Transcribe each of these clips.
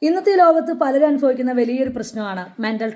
ഇന്നത്തെ ലോകത്ത് പലരും അനുഭവിക്കുന്ന വലിയൊരു പ്രശ്നമാണ് മെൻ്റൽ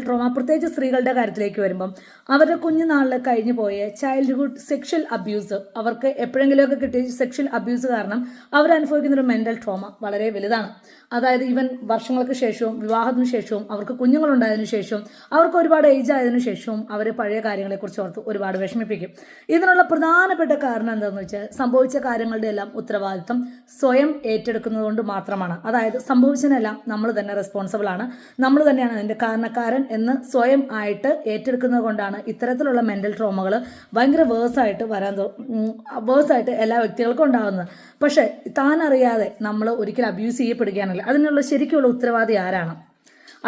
ട്രോമ പ്രത്യേകിച്ച് സ്ത്രീകളുടെ കാര്യത്തിലേക്ക് വരുമ്പം അവരുടെ കുഞ്ഞുനാളിൽ കഴിഞ്ഞു പോയ ചൈൽഡ്ഹുഡ് സെക്ഷൽ അബ്യൂസ്, അവർക്ക് എപ്പോഴെങ്കിലുമൊക്കെ കിട്ടിയ സെക്ഷൽ അബ്യൂസ് കാരണം അവരനുഭവിക്കുന്ന ഒരു മെൻ്റൽ ട്രോമ വളരെ വലുതാണ്. അതായത് ഈവൻ വർഷങ്ങൾക്ക് ശേഷവും വിവാഹത്തിന് ശേഷവും അവർക്ക് കുഞ്ഞുങ്ങളുണ്ടായതിനു ശേഷവും അവർക്ക് ഒരുപാട് ഏജ് ആയതിനു ശേഷവും അവർ പഴയ കാര്യങ്ങളെക്കുറിച്ച് ഓർത്ത് ഒരുപാട് വിഷമിപ്പിക്കും. ഇതിനുള്ള പ്രധാനപ്പെട്ട കാരണം എന്താണെന്ന് വെച്ചാൽ സംഭവിച്ച കാര്യങ്ങളുടെ എല്ലാം ഉത്തരവാദിത്വം സ്വയം ഏറ്റെടുക്കുന്നത് കൊണ്ട് മാത്രമാണ്. അതായത് സംഭവിച്ചതിനെല്ലാം നമ്മൾ തന്നെ റെസ്പോൺസിബിൾ ആണ്, നമ്മൾ തന്നെയാണ് അതിൻ്റെ കാരണക്കാരൻ എന്ന് സ്വയം ആയിട്ട് ഏറ്റെടുക്കുന്നത് കൊണ്ടാണ് ഇത്തരത്തിലുള്ള മെൻ്റൽ ട്രോമകൾ ഭയങ്കര വേഴ്സായിട്ട് വേഴ്സായിട്ട് എല്ലാ വ്യക്തികൾക്കും ഉണ്ടാകുന്നത്. പക്ഷേ താൻ അറിയാതെ നമ്മൾ ഒരിക്കലും അബ്യൂസ് ചെയ്യപ്പെടുകയാണെങ്കിൽ അതിനുള്ള ശരിക്കുള്ള ഉത്തരവാദി ആരാണ്?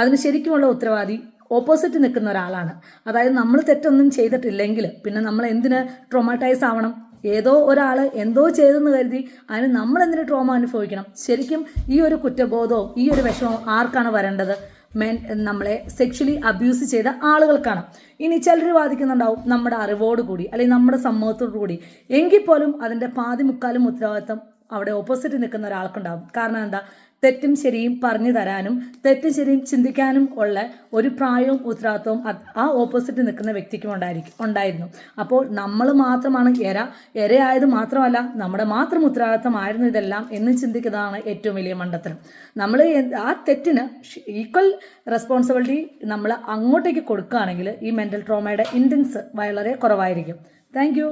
അതിന് ശരിക്കുമുള്ള ഉത്തരവാദി ഓപ്പോസിറ്റ് നിൽക്കുന്ന ഒരാളാണ്. അതായത് നമ്മൾ തെറ്റൊന്നും ചെയ്തിട്ടില്ലെങ്കിൽ പിന്നെ നമ്മൾ എന്തിന് ട്രോമാറ്റൈസ് ആവണം? ഏതോ ഒരാൾ എന്തോ ചെയ്തെന്ന് കരുതി അതിന് നമ്മൾ എന്തിന് ട്രോമ അനുഭവിക്കണം? ശരിക്കും ഈ ഒരു കുറ്റബോധവും ഈ ഒരു വിഷമവും ആർക്കാണ് വരേണ്ടത്? നമ്മളെ സെക്ഷലി അബ്യൂസ് ചെയ്ത ആളുകൾക്കാണ്. ഇനി ചിലർ വാദിക്കുന്നുണ്ടാവും നമ്മുടെ അറിവോടുകൂടി അല്ലെങ്കിൽ നമ്മുടെ സമ്മതത്തോടു കൂടി, എങ്കിൽ പോലും അതിൻ്റെ പാതി മുക്കാലും ഉത്തരവാദിത്തം അവിടെ ഓപ്പോസിറ്റ് നിൽക്കുന്ന ഒരാൾക്കുണ്ടാകും. കാരണം എന്താ? തെറ്റും ശരിയും പറഞ്ഞു തരാനും തെറ്റും ശരിയും ചിന്തിക്കാനും ഉള്ള ഒരു പ്രായവും ഉത്തരവാദിത്വവും ആ ഓപ്പോസിറ്റ് നിൽക്കുന്ന വ്യക്തിക്കും ഉണ്ടായിരുന്നു. അപ്പോൾ നമ്മൾ മാത്രമാണ് ഇരയായത് മാത്രമല്ല നമ്മുടെ മാത്രം ഉത്തരവാദിത്തമായിരുന്നു ഇതെല്ലാം എന്ന് ചിന്തിക്കുന്നതാണ് ഏറ്റവും വലിയ മണ്ടത്തരം. നമ്മൾ ആ തെറ്റിന് ഈക്വൽ റെസ്പോൺസിബിലിറ്റി നമ്മൾ അങ്ങോട്ടേക്ക് കൊടുക്കുകയാണെങ്കിൽ ഈ മെൻ്റൽ ട്രോമയുടെ ഇൻറ്റൻസ് വളരെ കുറവായിരിക്കും. താങ്ക്